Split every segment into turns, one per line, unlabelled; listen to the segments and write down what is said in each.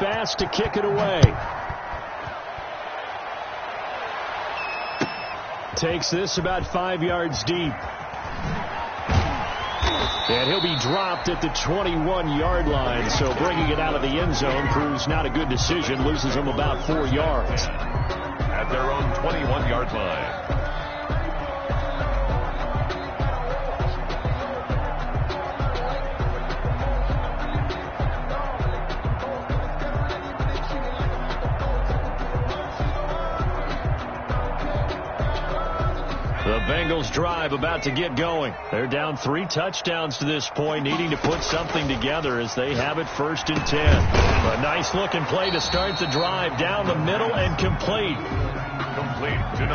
Bass to kick it away. Takes this about 5 yards deep. And he'll be dropped at the 21-yard line. So bringing it out of the end zone proves not a good decision. Loses him about 4 yards.
At their own 21-yard line.
The Bengals drive about to get going. They're down 3 touchdowns to this point, needing to put something together as they have it 1st and 10. A nice looking play to start the drive down the middle and complete.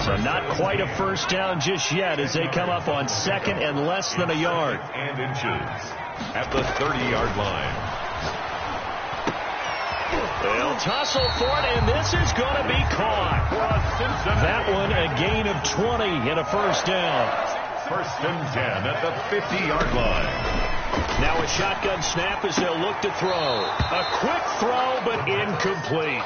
So not quite a first down just yet as they come up on 2nd and less than a yard.
And inches at the 30-yard line.
They'll tussle for it, and this is going to be caught. That one a gain of 20 and a first down.
1st and 10 at the 50-yard line.
Now a shotgun snap as they'll look to throw. A quick throw, but incomplete.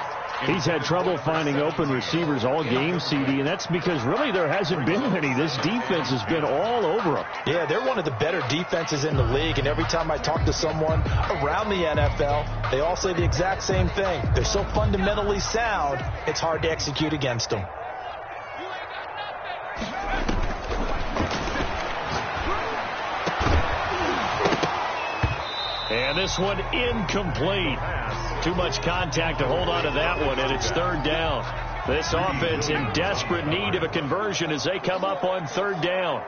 He's had trouble finding open receivers all game, CD, and that's because really there hasn't been many. This defense has been all over them.
Yeah, they're one of the better defenses in the league, and every time I talk to someone around the NFL, they all say the exact same thing. They're so fundamentally sound, it's hard to execute against them.
And this one incomplete. Too much contact to hold on to that one, and it's 3rd down. This offense in desperate need of a conversion as they come up on 3rd down.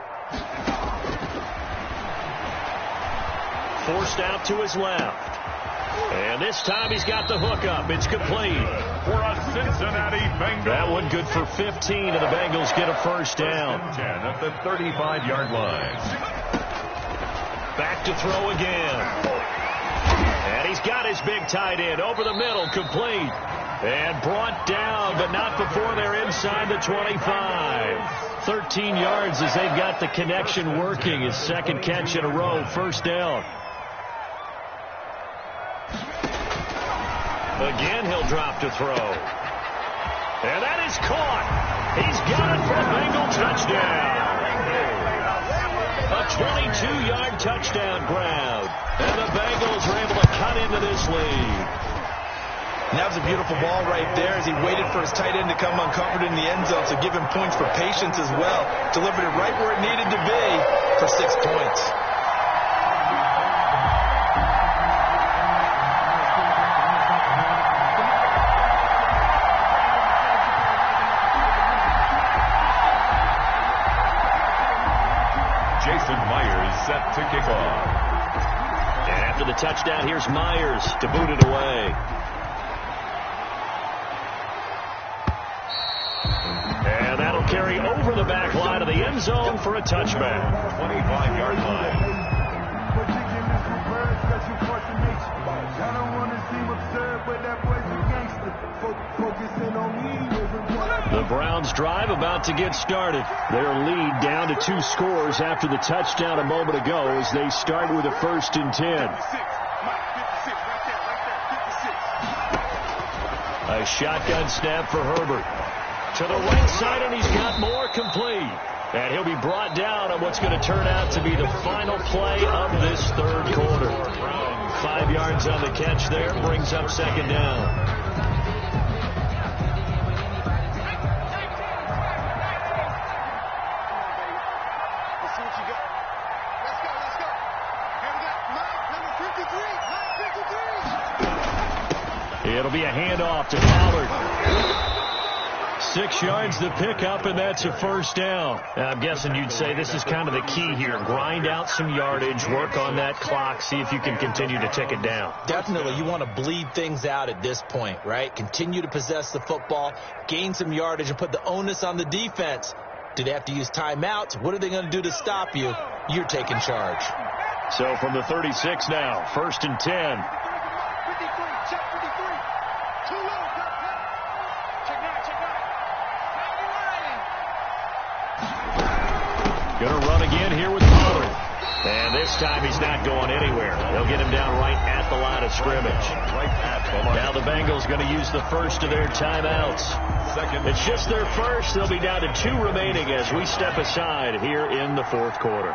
Forced out to his left. And this time he's got the hook up. It's complete.
For a Cincinnati Bengals.
That one good for 15, and the Bengals get a first down.
10 at the 35-yard line.
Back to throw again. And he's got his big tight end over the middle, complete. And brought down, but not before they're inside the 25. 13 yards as they've got the connection working. His 2nd catch in a row, first down. Again, he'll drop to throw. And that is caught. He's got it for a Bengal touchdown. A 22-yard touchdown grab. And the Bengals are able to cut into this lead.
And that was a beautiful ball right there as he waited for his tight end to come uncovered in the end zone, so give him points for patience as well. Delivered it right where it needed to be for 6 points.
Set to kick off.
And after the touchdown, here's Myers to boot it away. And that'll carry over the back line of the end zone for a touchback.
25-yard line.
The Browns drive about to get started. Their lead down to 2 scores after the touchdown a moment ago as they start with a 1st and 10. A shotgun snap for Herbert. To the right side, and he's got more, complete. And he'll be brought down on what's going to turn out to be the final play of this 3rd quarter. 5 yards on the catch there, brings up 2nd down. It'll be a handoff to Pollard. 6 yards the pickup, and that's a first down. I'm guessing you'd say this is kind of the key here. Grind out some yardage, work on that clock, see if you can continue to tick it down.
Definitely. You want to bleed things out at this point, right? Continue to possess the football, gain some yardage, and put the onus on the defense. Do they have to use timeouts? What are they going to do to stop you? You're taking charge.
So from the 36 now, 1st and 10. Going to run again here with Pollard. And this time he's not going anywhere. They'll get him down right at the line of scrimmage. Now the Bengals going to use the first of their timeouts. It's just their first. They'll be down to 2 remaining as we step aside here in the fourth quarter.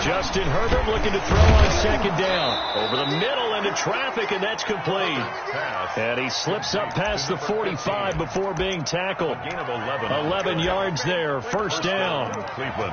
Justin Herbert looking to throw on second down. Over the middle into traffic, and that's complete. And he slips up past the 45 before being tackled. 11 yards there, first down.
Cleveland.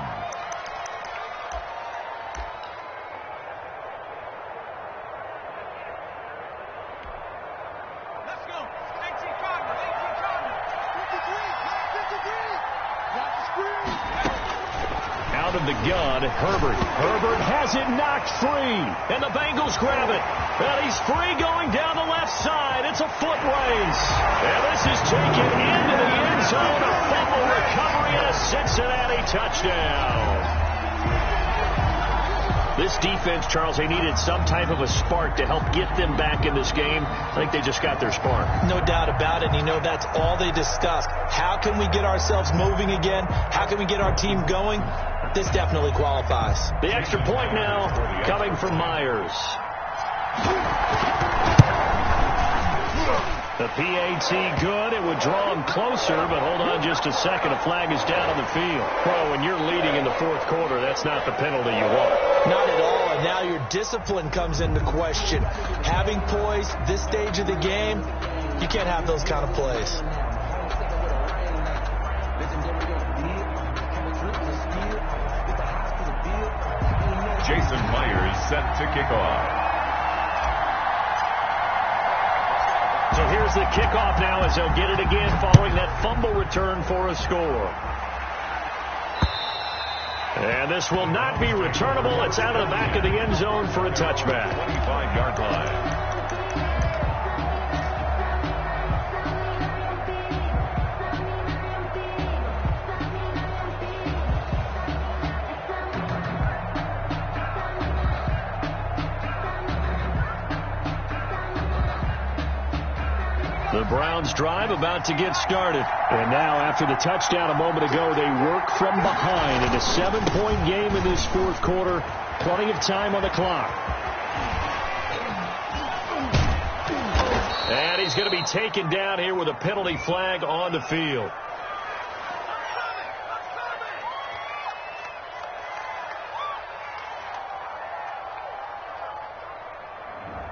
Out of the gun, Herbert. Herbert has it knocked free, and the Bengals grab it. And he's free going down the left side. It's a foot race. And this is taken into the end zone. A fumble recovery and a Cincinnati touchdown. This defense, Charles, they needed some type of a spark to help get them back in this game. I think they just got their spark.
No doubt about it. And, that's all they discussed. How can we get ourselves moving again? How can we get our team going? This definitely qualifies.
The extra point now coming from Myers. The PAT good. It would draw him closer, but hold on just a second. A flag is down on the field. Well, when you're leading in the fourth quarter, that's not the penalty you want.
Not at all, and now your discipline comes into question. Having poise this stage of the game, you can't have those kind of plays.
Jason Myers set to kick off.
So here's the kickoff now as they'll get it again following that fumble return for a score. And this will not be returnable. It's out of the back of the end zone for a touchback.
25-yard line.
The Browns drive about to get started. And now after the touchdown a moment ago, they work from behind in a 7-point game in this fourth quarter. Plenty of time on the clock. And he's going to be taken down here with a penalty flag on the field.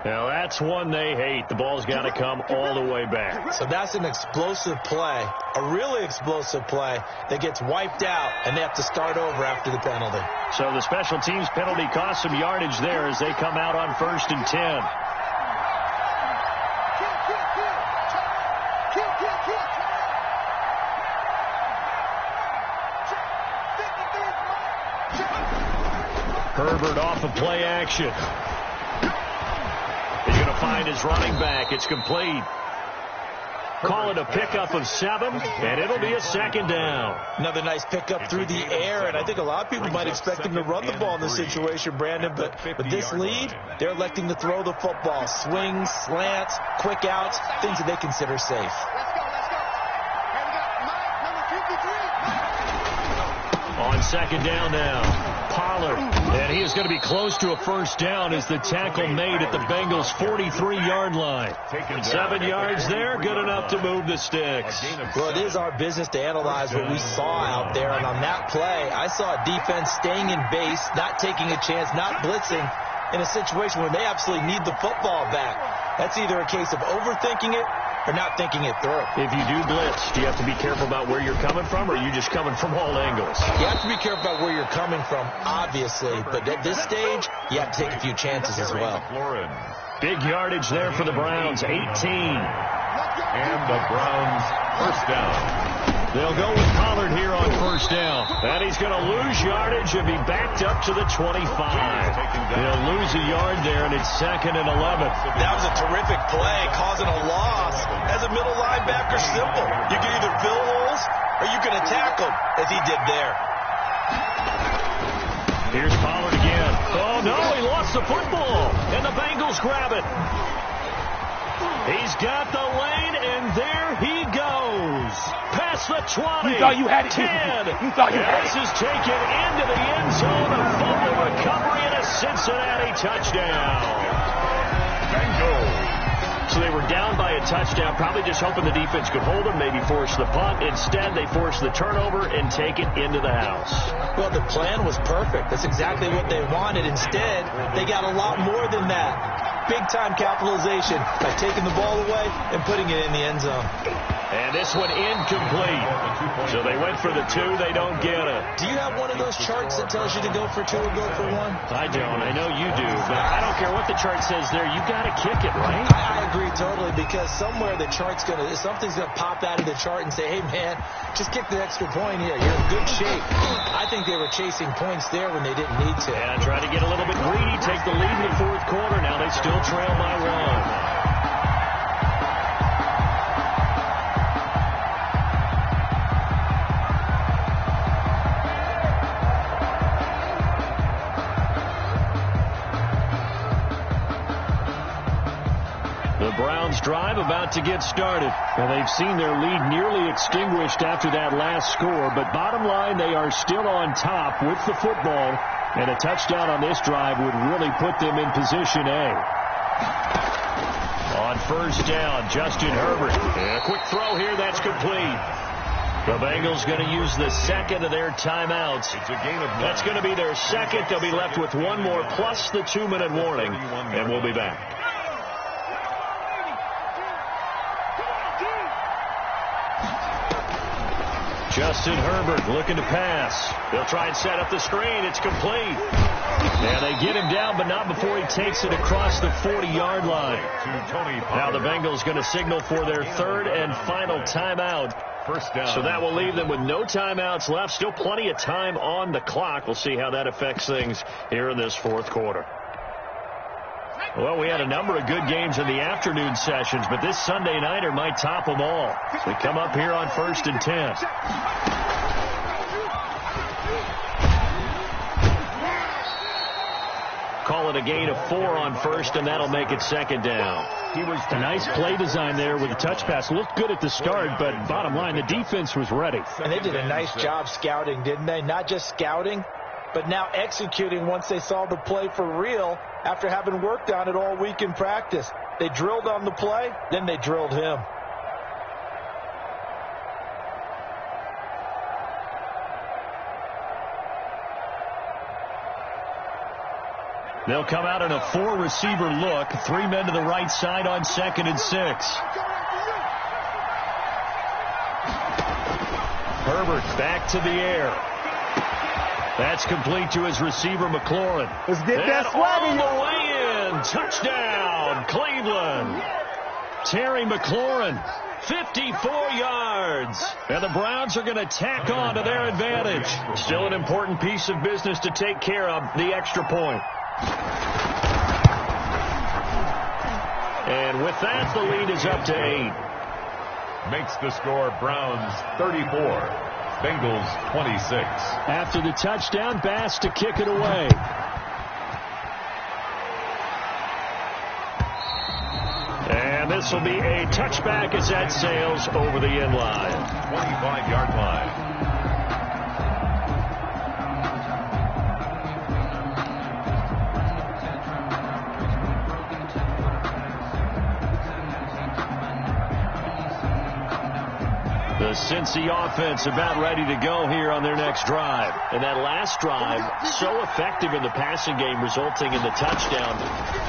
Now, that's one they hate. The ball's got to come all the way back.
So that's an explosive play, a really explosive play that gets wiped out, and they have to start over after the penalty.
So the special teams penalty cost some yardage there as they come out on 1st and 10. Herbert off of play action. He's going to find his running back. It's complete. Call it a pickup of 7, and it'll be a second down.
Another nice pickup through the air, and I think a lot of people might expect him to run the ball in this situation, Brandon, but with this lead, they're electing to throw the football. Swings, slants, quick outs, things that they consider safe.
On second down now. Pollard, and he is going to be close to a first down as the tackle made at the Bengals' 43-yard line. 7 yards there, good enough to move the sticks.
Well, it is our business to analyze what we saw out there, and on that play, I saw a defense staying in base, not taking a chance, not blitzing in a situation where they absolutely need the football back. That's either a case of overthinking it or not thinking it through.
If you do blitz, do you have to be careful about where you're coming from, or are you just coming from all angles?
You have to be careful about where you're coming from, obviously, but at this stage, you have to take a few chances as well.
Big yardage there for the Browns, 18.
And the Browns first down.
They'll go with Pollard here on first down. And he's going to lose yardage and be backed up to the 25. He'll lose a yard there, and it's 2nd and 11.
That was a terrific play, causing a loss. As a middle linebacker, simple. You can either fill holes or you can attack them, as he did there.
Here's Pollard again. Oh, no, he lost the football, and the Bengals grab it. He's got the lane, and there he goes. runs. Past the 20.
You thought you had it.
10.
You thought you had it.
This is taken into the end zone. A fumble recovery and a Cincinnati touchdown.
Bengals.
So they were down by a touchdown, probably just hoping the defense could hold them, maybe force the punt. Instead, they forced the turnover and take it into the house.
Well, the plan was perfect. That's exactly what they wanted. Instead, they got a lot more than that. Big-time capitalization by taking the ball away and putting it in the end zone.
And this one incomplete. So they went for the 2. They don't get it.
Do you have one of those charts that tells you to go for 2 or go for 1?
I don't. I know you do. But I don't care what the chart says there. You got to kick it, right?
I agree totally, because somewhere the chart's something's going to pop out of the chart and say, hey, man, just kick the extra point here. You're in good shape. I think they were chasing points there when they didn't need to.
Yeah, try to get a little bit greedy, take the lead in the fourth quarter. Now they still trail by 1. The Browns drive about to get started. And they've seen their lead nearly extinguished after that last score. But bottom line, they are still on top with the football. And a touchdown on this drive would really put them in position A. On first down, Justin Herbert. A quick throw here, that's complete. The Bengals going to use the second of their timeouts.
It's a gain of 9.
That's going to be their second. They'll be left with one more plus the 2-minute warning. And we'll be back. Justin Herbert looking to pass. They'll try and set up the screen. It's complete. And they get him down, but not before he takes it across the 40-yard line. Now the Bengals going to signal for their third and final timeout.
First down.
So that will leave them with no timeouts left. Still plenty of time on the clock. We'll see how that affects things here in this fourth quarter. Well, we had a number of good games in the afternoon sessions, but this Sunday nighter might top them all. So we come up here on 1st and 10. Call it a gain of 4 on first, and that'll make it second down. He was a nice play design there with a touch pass. Looked good at the start, but bottom line, the defense was ready.
And they did a nice job scouting, didn't they? Not just scouting, but now executing once they saw the play for real after having worked on it all week in practice. They drilled on the play, then they drilled him.
They'll come out in a 4-receiver look. 3 men to the right side on 2nd and 6. Herbert back to the air. That's complete to his receiver, McLaurin.
Let's get that
all
swagger.
the way in. Touchdown, Cleveland. Terry McLaurin, 54 yards. And the Browns are going to tack on to their advantage. Still an important piece of business to take care of, the extra point. And with that, the lead is up to 8.
Makes the score Browns 34, Bengals 26.
After the touchdown, Bass to kick it away. And this will be a touchback as that sails over the end line.
25-yard line.
The Cincy offense about ready to go here on their next drive. And that last drive, so effective in the passing game, resulting in the touchdown.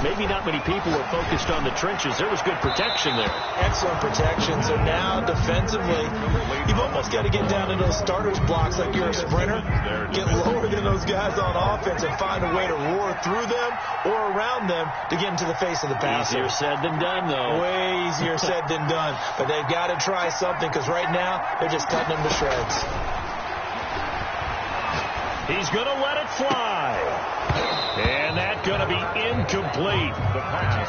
Maybe not many people were focused on the trenches. There was good protection there.
Excellent protection. So now, defensively, you've almost got to get down to those starters blocks like you're a sprinter. Get lower than those guys on offense and find a way to roar through them or around them to get into the face of the passer.
Easier said than done, though.
Way easier said than done. But they've got to try something, because right now, they're just cutting them to shreds.
He's going to let it fly. And that's going to be incomplete.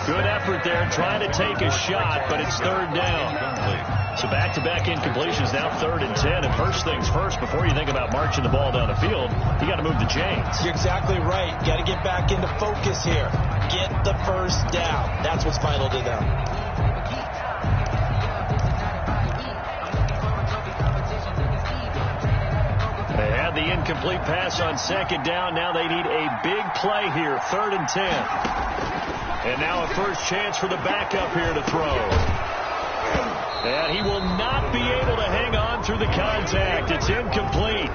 Good effort there trying to take a shot, but it's third down. So back-to-back incompletions, now 3rd and 10. And first things first, before you think about marching the ball down the field, you got to move the chains.
You're exactly right. Got to get back into focus here. Get the first down. That's what's vital to them.
incomplete pass on second down. Now they need a big play here, 3rd and 10. And now a first chance for the backup here to throw. And he will not be able to hang on through the contact. It's incomplete.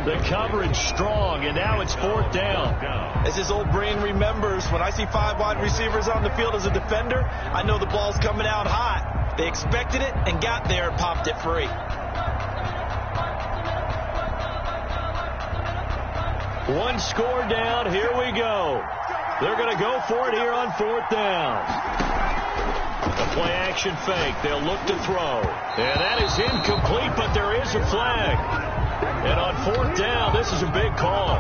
The coverage strong, and now it's 4th down.
As his old brain remembers, when I see 5 wide receivers on the field as a defender, I know the ball's coming out hot. They expected it and got there and popped it free.
One score down. Here we go. They're going to go for it here on 4th down. A play-action fake. They'll look to throw. And that is incomplete, but there is a flag. And on 4th down, this is a big call.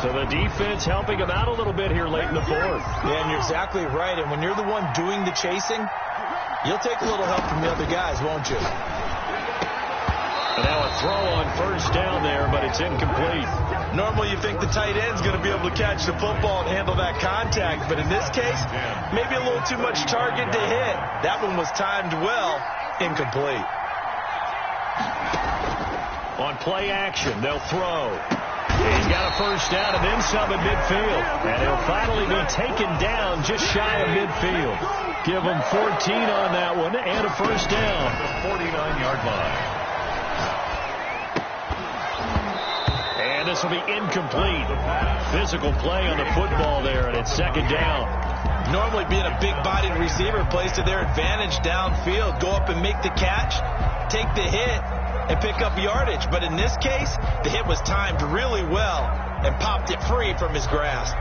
So the defense helping them out a little bit here late in the 4th.
Yeah, and you're exactly right. And when you're the one doing the chasing, you'll take a little help from the other guys, won't you?
And now a throw on 1st down there, but it's incomplete.
Normally you think the tight end's going to be able to catch the football and handle that contact. But in this case, maybe a little too much target to hit. That one was timed well. Incomplete.
On play action, they'll throw. He's got a first down and then some at midfield. And he'll finally be taken down just shy of midfield. Give him 14 on that one and a first down.
The 49-yard line.
And this will be incomplete. Physical play on the football there, and it's 2nd down.
Normally being a big-bodied receiver plays to their advantage downfield. Go up and make the catch, take the hit, and pick up yardage. But in this case, the hit was timed really well and popped it free from his grasp.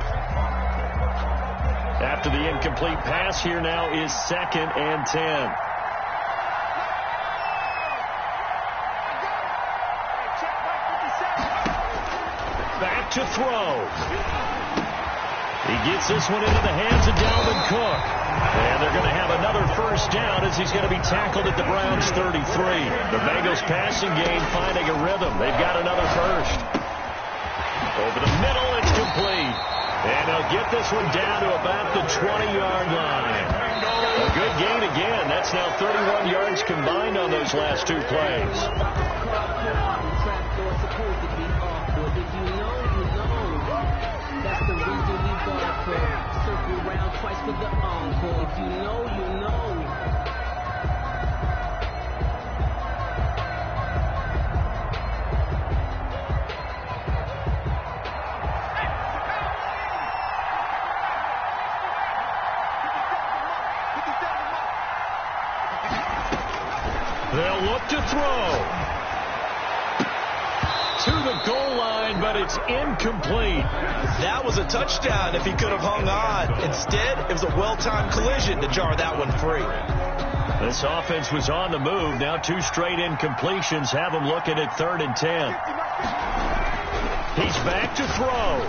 After the incomplete pass, here now is 2nd and 10. Back to throw. He gets this one into the hands of Dalvin Cook. And they're going to have another first down as he's going to be tackled at the Browns' 33. The Bengals passing game finding a rhythm. They've got another first. Over the middle, it's complete. And they'll get this one down to about the 20-yard line. A good gain again. That's now 31 yards combined on those last 2 plays.
Circle around twice for the encore. If you know, you know.
They'll look to throw. To the goal line, but it's incomplete.
That was a touchdown if he could have hung on. Instead, it was a well-timed collision to jar that one free.
This offense was on the move. Now 2 straight incompletions have them looking at 3rd and 10. He's back to throw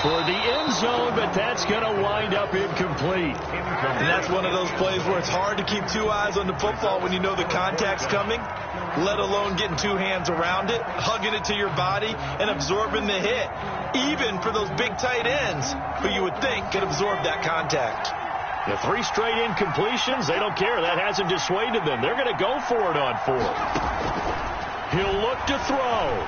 for the end zone, but that's going to wind up incomplete.
And that's one of those plays where it's hard to keep 2 eyes on the football when you know the contact's coming, let alone getting 2 hands around it, hugging it to your body, and absorbing the hit, even for those big tight ends who you would think could absorb that contact.
The 3 straight incompletions, they don't care. That hasn't dissuaded them. They're going to go for it on 4th. He'll look to throw.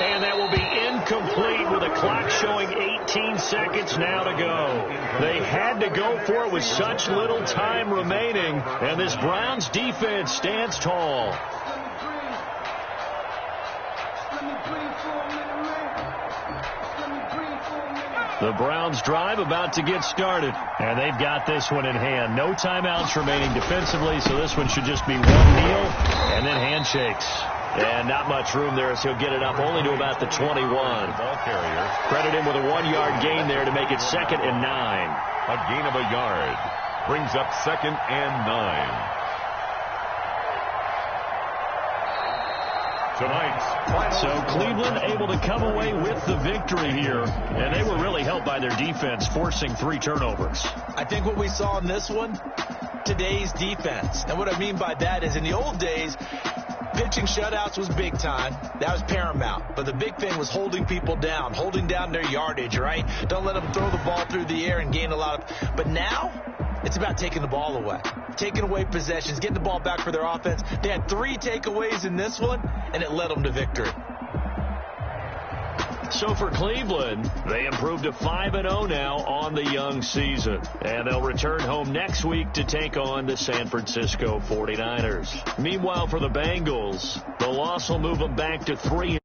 And that will be incomplete with a clock showing 18 seconds now to go. They had to go for it with such little time remaining, and this Browns defense stands tall. The Browns drive about to get started, and they've got this one in hand. No timeouts remaining defensively, so this one should just be 1 kneel and then handshakes. And not much room there, so he'll get it up only to about the 21.
Ball carrier.
Credit him with a 1-yard gain there to make it 2nd and 9.
A gain of a yard. Brings up 2nd and 9. Tonight.
So Cleveland able to come away with the victory here, and they were really helped by their defense, forcing 3 turnovers.
I think what we saw in this one, today's defense. And what I mean by that is in the old days, pitching shutouts was big time. That was paramount. But the big thing was holding people down, holding down their yardage, right? Don't let them throw the ball through the air and gain a lot of... But now, It's about taking the ball away, taking away possessions, getting the ball back for their offense. They had 3 takeaways in this one, and it led them to victory.
So for Cleveland, they improved to 5-0 now on the young season. And they'll return home next week to take on the San Francisco 49ers. Meanwhile, for the Bengals, the loss will move them back to 3.